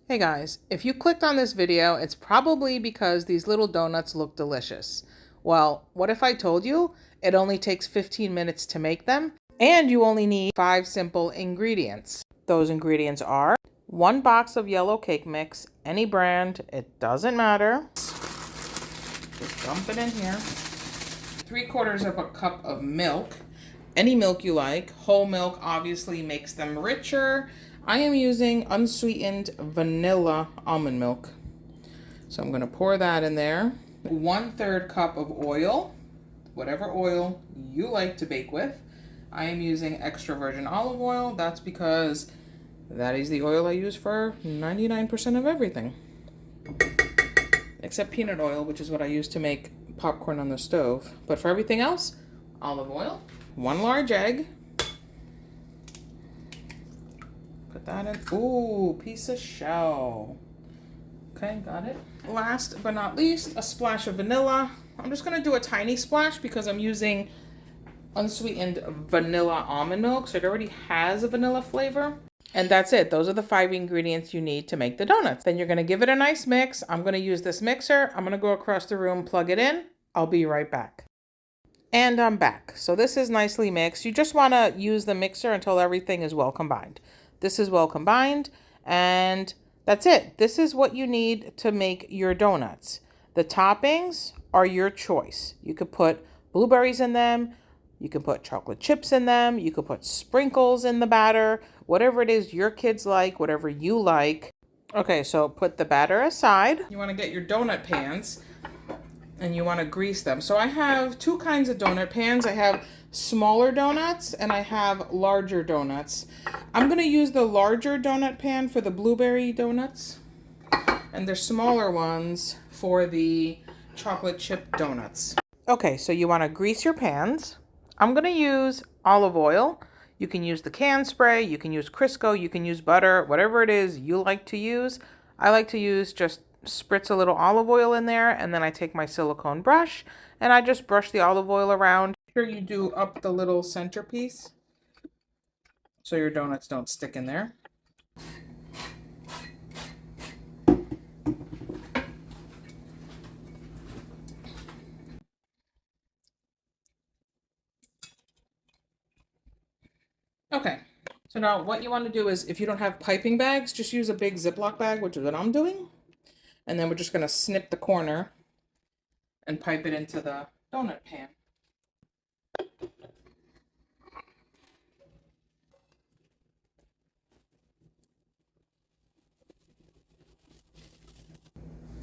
Hey guys, if you clicked on this video, it's probably because these little donuts look delicious. Well, what if I told you it only takes 15 minutes to make them and you only need 5 simple ingredients? Those ingredients are 1 box of yellow cake mix, any brand, it doesn't matter. Just dump it in here. 3/4 of a cup of milk. Any milk you like. Whole milk obviously makes them richer. I am using unsweetened vanilla almond milk. So I'm going to pour that in there. 1/3 cup of oil, whatever oil you like to bake with. I am using extra virgin olive oil. That's because that is the oil I use for 99% of everything. Except peanut oil, which is what I use to make popcorn on the stove. But for everything else, olive oil. 1 large egg. Put that in. Ooh, piece of shell. Okay, got it. Last but not least, a splash of vanilla. I'm just gonna do a tiny splash because I'm using unsweetened vanilla almond milk, so it already has a vanilla flavor. And that's it. Those are the 5 ingredients you need to make the donuts. Then you're gonna give it a nice mix. I'm gonna use this mixer. I'm gonna go across the room, plug it in. I'll be right back. And I'm back. So this is nicely mixed. You just want to use the mixer until everything is well combined. This is well combined, and that's it. This is what you need to make your donuts. The toppings are your choice. You could put blueberries in them. You can put chocolate chips in them. You could put sprinkles in the batter. Whatever it is your kids like, whatever you like. Okay, so put the batter aside. You want to get your donut pans and you want to grease them. So I have 2 kinds of donut pans. I have smaller donuts and I have larger donuts. I'm going to use the larger donut pan for the blueberry donuts and the smaller ones for the chocolate chip donuts. Okay, so you want to grease your pans. I'm going to use olive oil. You can use the can spray, you can use Crisco, you can use butter, whatever it is you like to use. I like to use just spritz a little olive oil in there, and then I take my silicone brush and I just brush the olive oil around. Make sure you do up the little centerpiece so your donuts don't stick in there. Okay, so now what you want to do is, if you don't have piping bags, just use a big Ziploc bag, which is what I'm doing. And then we're just going to snip the corner and pipe it into the donut pan.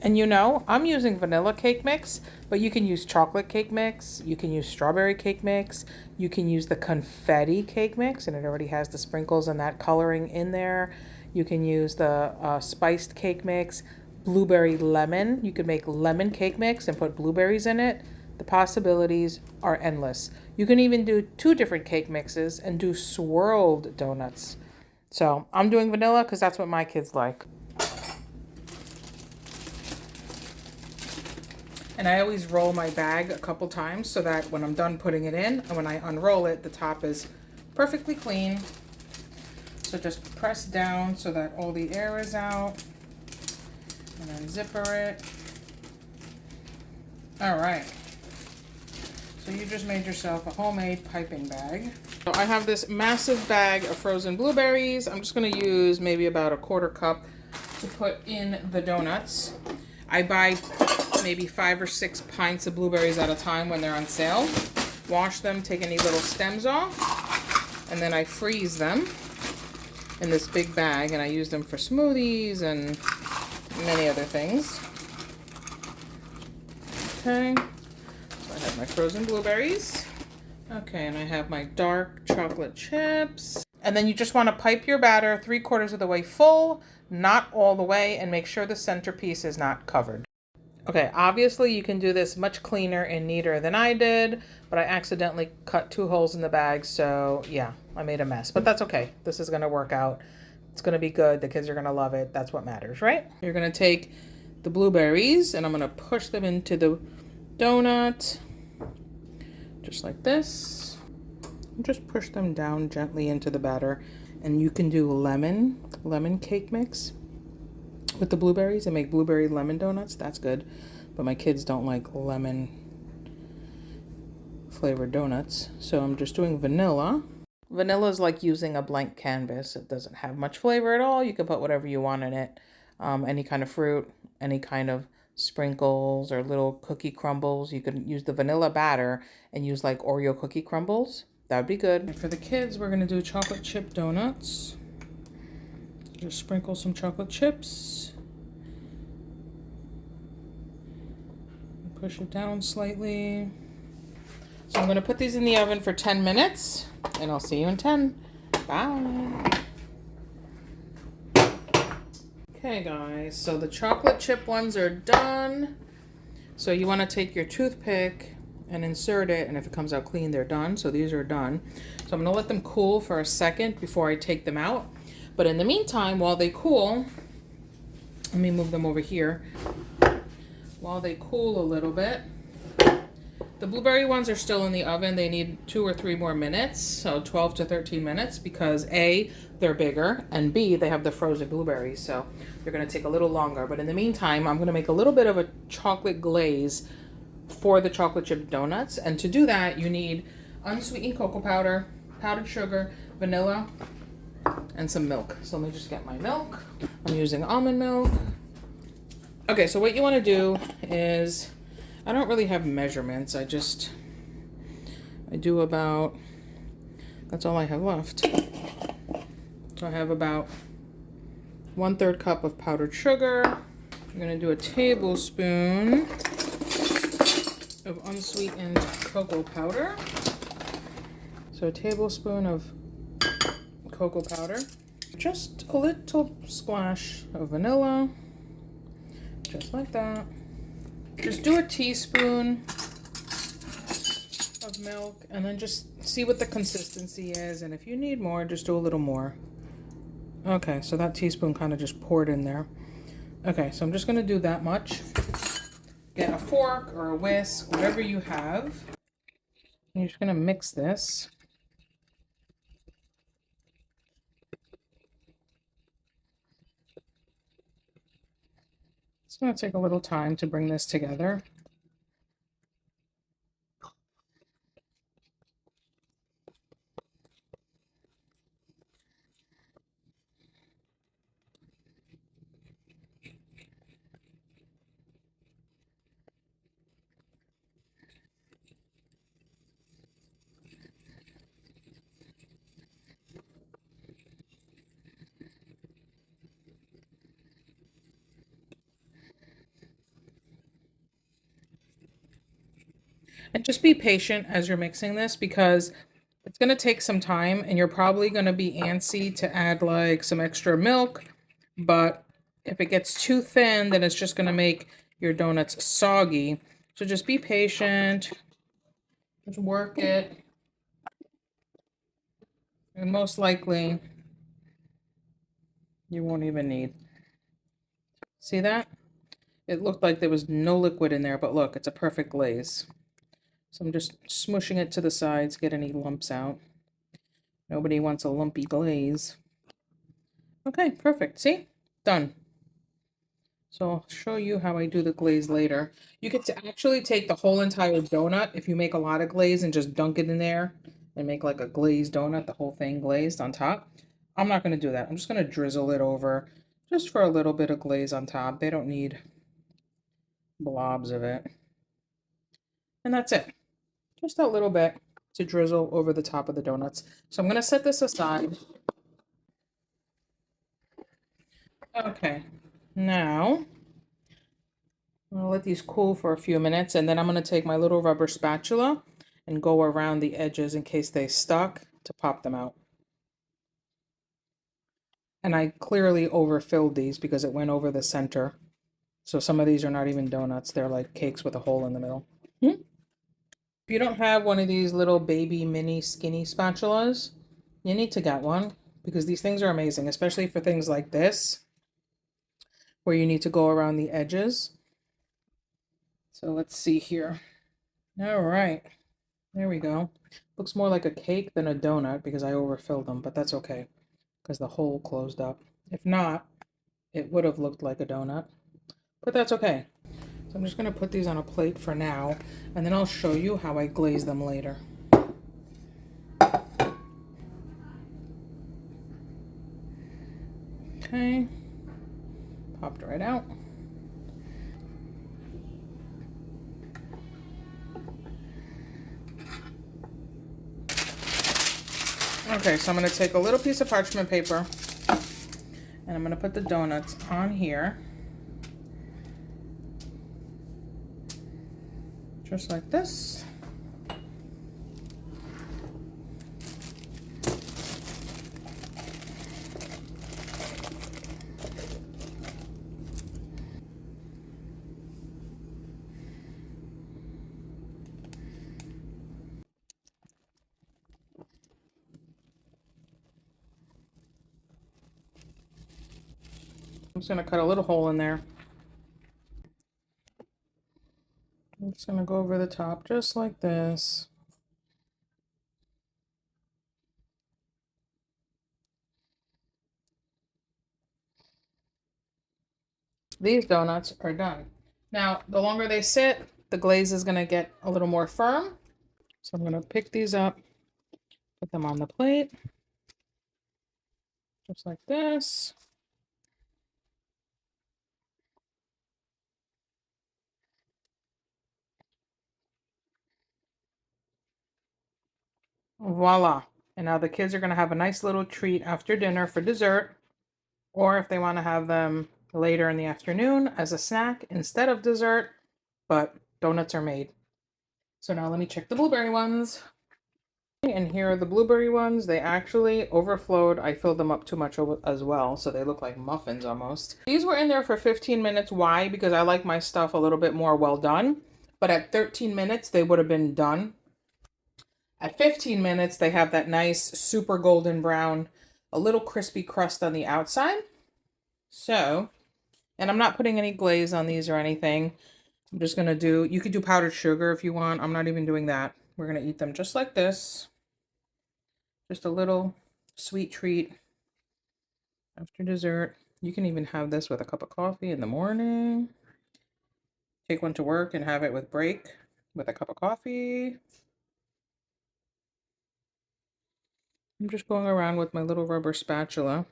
And you know, I'm using vanilla cake mix, but you can use chocolate cake mix, you can use strawberry cake mix, you can use the confetti cake mix, and it already has the sprinkles and that coloring in there. You can use the spiced cake mix, blueberry lemon. You could make lemon cake mix and put blueberries in it. The possibilities are endless. You can even do 2 different cake mixes and do swirled donuts. So I'm doing vanilla because that's what my kids like. And I always roll my bag a couple times so that when I'm done putting it in and when I unroll it, the top is perfectly clean. So just press down so that all the air is out and then zipper it. All right. So you just made yourself a homemade piping bag. So I have this massive bag of frozen blueberries. I'm just gonna use maybe about 1/4 cup to put in the donuts. I buy maybe 5 or 6 pints of blueberries at a time when they're on sale. Wash them, take any little stems off, and then I freeze them in this big bag, and I use them for smoothies and many other things. Okay, so I have my frozen blueberries. Okay, and I have my dark chocolate chips. And then you just want to pipe your batter 3/4 of the way full, not all the way, and make sure the centerpiece is not covered. Okay, obviously you can do this much cleaner and neater than I did, but I accidentally cut 2 holes in the bag, so yeah, I made a mess. But that's okay. This is going to work out. It's going to be good. The kids are going to love it. That's what matters, right? You're going to take the blueberries, and I'm going to push them into the donut, just like this. And just push them down gently into the batter. And you can do lemon cake mix. with the blueberries and make blueberry lemon donuts. That's good. But my kids don't like lemon flavored donuts. So I'm just doing vanilla. Vanilla is like using a blank canvas. It doesn't have much flavor at all. You can put whatever you want in it. Any kind of fruit, any kind of sprinkles or little cookie crumbles. You could use the vanilla batter and use like Oreo cookie crumbles. That would be good. And for the kids, we're going to do chocolate chip donuts. Just sprinkle some chocolate chips. Push it down slightly. So I'm going to put these in the oven for 10 minutes, and I'll see you in 10. Bye. Okay, guys, so the chocolate chip ones are done. So you want to take your toothpick and insert it, and if it comes out clean, they're done. So these are done. So I'm going to let them cool for a second before I take them out. But in the meantime, while they cool, let me move them over here. While they cool a little bit, the blueberry ones are still in the oven. They need 2 or 3 more minutes, so 12 to 13 minutes, because A, they're bigger, and B, they have the frozen blueberries, so they're going to take a little longer. But in the meantime, I'm going to make a little bit of a chocolate glaze for the chocolate chip donuts. And to do that, you need unsweetened cocoa powder, powdered sugar, vanilla, and some milk. So let me just get my milk. I'm using almond milk. Okay, so what you want to do is, I don't really have measurements. I do about, that's all I have left. So I have about 1/3 cup of powdered sugar. I'm going to do a tablespoon of unsweetened cocoa powder. So a tablespoon of cocoa powder. Just a little splash of vanilla. Just like that. Just do a teaspoon of milk and then just see what the consistency is. And if you need more, just do a little more. Okay, so that teaspoon kind of just poured in there. Okay, so I'm just going to do that much. Get a fork or a whisk, whatever you have. You're just going to mix this. It's going to take a little time to bring this together. And just be patient as you're mixing this, because it's going to take some time and you're probably going to be antsy to add like some extra milk. But if it gets too thin, then it's just going to make your donuts soggy. So just be patient. Just work it. And most likely, you won't even need. See that? It looked like there was no liquid in there, but look, it's a perfect glaze. So I'm just smushing it to the sides, get any lumps out. Nobody wants a lumpy glaze. Okay, perfect. See? Done. So I'll show you how I do the glaze later. You could actually take the whole entire donut if you make a lot of glaze and just dunk it in there and make like a glazed donut, the whole thing glazed on top. I'm not going to do that. I'm just going to drizzle it over just for a little bit of glaze on top. They don't need blobs of it. And that's it. Just a little bit to drizzle over the top of the donuts. So I'm going to set this aside. Okay, now I'll let these cool for a few minutes, and then I'm going to take my little rubber spatula and go around the edges in case they stuck to pop them out. And I clearly overfilled these because it went over the center. So some of these are not even donuts. They're like cakes with a hole in the middle. If you don't have one of these little baby mini skinny spatulas, you need to get one, because these things are amazing, especially for things like this, where you need to go around the edges. So let's see here. All right, there we go. Looks more like a cake than a donut because I overfilled them, but that's okay because the hole closed up. If not, it would have looked like a donut, but that's okay. So I'm just gonna put these on a plate for now, and then I'll show you how I glaze them later. Okay, popped right out. Okay, so I'm gonna take a little piece of parchment paper and I'm gonna put the donuts on here. Just like this. I'm just gonna cut a little hole in there. I'm just gonna go over the top just like this. These donuts are done. Now, the longer they sit, the glaze is gonna get a little more firm. So I'm gonna pick these up, put them on the plate, just like this. Voila. And now the kids are gonna have a nice little treat after dinner for dessert, or if they wanna have them later in the afternoon as a snack instead of dessert, but donuts are made. So now let me check the blueberry ones. And here are the blueberry ones. They actually overflowed. I filled them up too much as well, so they look like muffins almost. These were in there for 15 minutes. Why? Because I like my stuff a little bit more well done. But at 13 minutes, they would have been done. At 15 minutes, they have that nice super golden brown, a little crispy crust on the outside. So, and I'm not putting any glaze on these or anything. I'm just gonna do, you could do powdered sugar if you want. I'm not even doing that. We're gonna eat them just like this. Just a little sweet treat after dessert. You can even have this with a cup of coffee in the morning. Take one to work and have it with break with a cup of coffee. I'm just going around with my little rubber spatula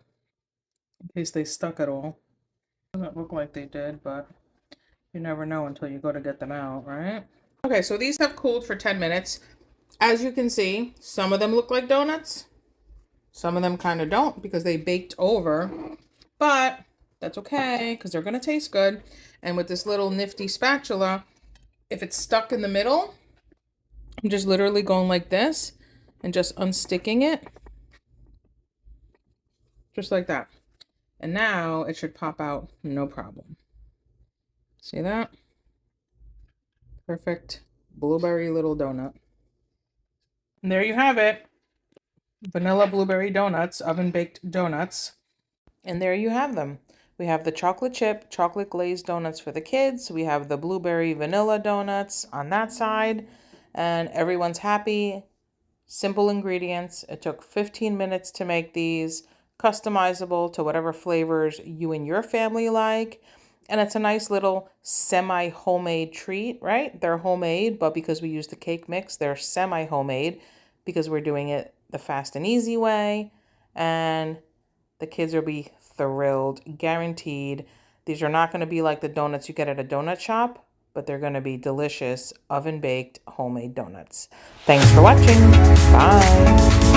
in case they stuck at all. Doesn't look like they did, but you never know until you go to get them out, right? Okay, so these have cooled for 10 minutes. As you can see, some of them look like donuts. Some of them kind of don't because they baked over, but that's okay because they're going to taste good. And with this little nifty spatula, if it's stuck in the middle, I'm just literally going like this and just unsticking it. Just like that. And now it should pop out no problem. See that? Perfect blueberry little donut. And there you have it. Vanilla blueberry donuts, oven baked donuts. And there you have them. We have the chocolate chip, chocolate glazed donuts for the kids. We have the blueberry vanilla donuts on that side. And everyone's happy. Simple ingredients. It took 15 minutes to make these, customizable to whatever flavors you and your family like. And it's a nice little semi-homemade treat, right? They're homemade, but because we use the cake mix, they're semi-homemade because we're doing it the fast and easy way. And the kids will be thrilled, guaranteed. These are not going to be like the donuts you get at a donut shop, but they're going to be delicious, oven-baked, homemade donuts. Thanks for watching. Bye.